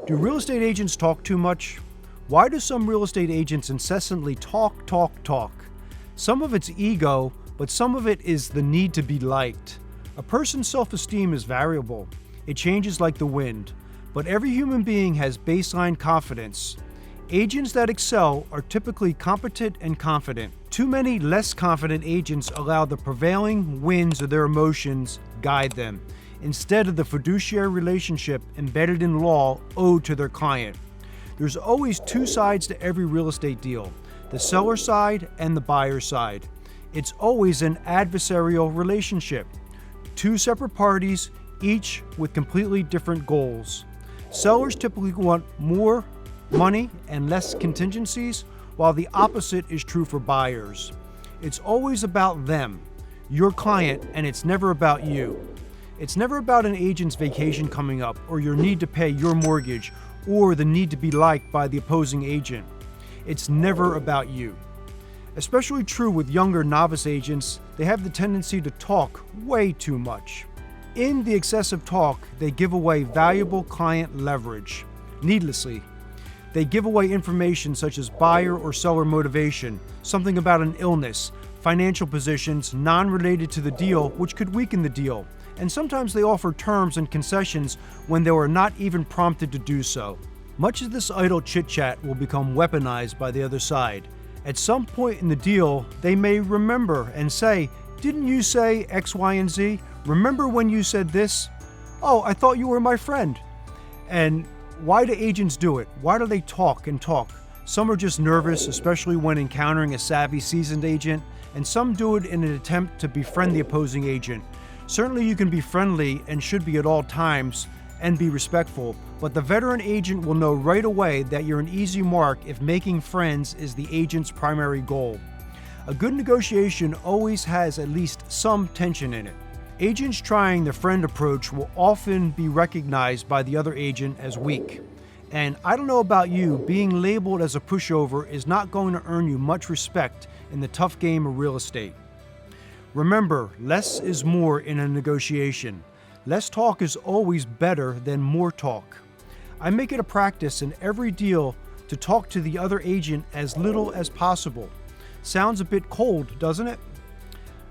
Do real estate agents talk too much? Why do some real estate agents incessantly talk? Some of it's ego, but some of it is the need to be liked. A person's self-esteem is variable. It changes like the wind, but every human being has baseline confidence. Agents that excel are typically competent and confident. Too many less confident agents allow the prevailing winds of their emotions guide them, instead of the fiduciary relationship embedded in law owed to their client. There's always two sides to every real estate deal, the seller side and the buyer side. It's always an adversarial relationship. Two separate parties, each with completely different goals. Sellers typically want more money and less contingencies, while the opposite is true for buyers. It's always about them, your client, and it's never about you. It's never about an agent's vacation coming up, or your need to pay your mortgage, or the need to be liked by the opposing agent. It's never about you. Especially true with younger novice agents, they have the tendency to talk way too much. In the excessive talk, they give away valuable client leverage, needlessly. They give away information such as buyer or seller motivation, something about an illness, financial positions non-related to the deal which could weaken the deal, and sometimes they offer terms and concessions when they were not even prompted to do so. Much of this idle chit-chat will become weaponized by the other side. At some point in the deal, they may remember and say, "Didn't you say X, Y, and Z? Remember when you said this? Oh, I thought you were my friend." And why do agents do it? Why do they talk and talk? Some are just nervous, especially when encountering a savvy, seasoned agent, and some do it in an attempt to befriend the opposing agent. Certainly you can be friendly and should be at all times and be respectful, but the veteran agent will know right away that you're an easy mark if making friends is the agent's primary goal. A good negotiation always has at least some tension in it. Agents trying the friend approach will often be recognized by the other agent as weak. And I don't know about you, being labeled as a pushover is not going to earn you much respect in the tough game of real estate. Remember, less is more in a negotiation. Less talk is always better than more talk. I make it a practice in every deal to talk to the other agent as little as possible. Sounds a bit cold, doesn't it?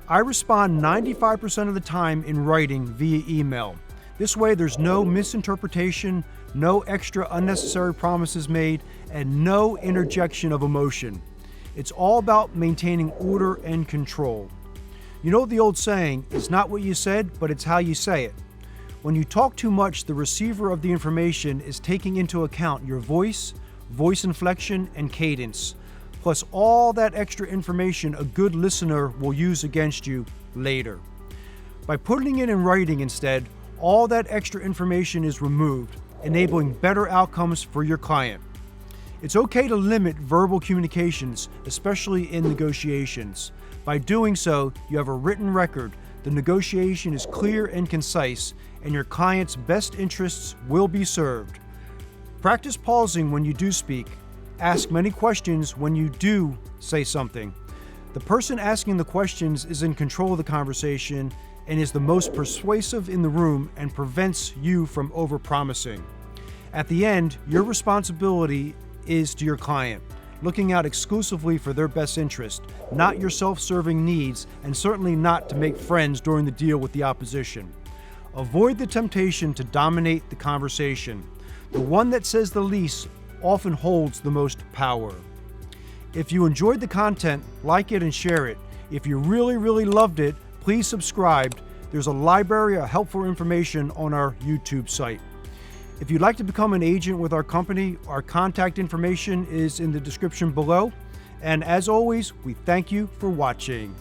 I respond 95% of the time in writing via email. This way there's no misinterpretation, no extra unnecessary promises made, and no interjection of emotion. It's all about maintaining order and control. You know the old saying, it's not what you said, but it's how you say it. When you talk too much, the receiver of the information is taking into account your voice inflection, and cadence, plus all that extra information a good listener will use against you later. By putting it in writing instead, all that extra information is removed, enabling better outcomes for your client. It's okay to limit verbal communications, especially in negotiations. By doing so, you have a written record, the negotiation is clear and concise, and your client's best interests will be served. Practice pausing when you do speak. Ask many questions when you do say something. The person asking the questions is in control of the conversation and is the most persuasive in the room and prevents you from overpromising. At the end, your responsibility is to your client, looking out exclusively for their best interest, not your self-serving needs, and certainly not to make friends during the deal with the opposition. Avoid the temptation to dominate the conversation. The one that says the least often holds the most power. If you enjoyed the content, like it and share it. If you really loved it, please subscribe. There's a library of helpful information on our YouTube site. If you'd like to become an agent with our company, our contact information is in the description below. And as always, we thank you for watching.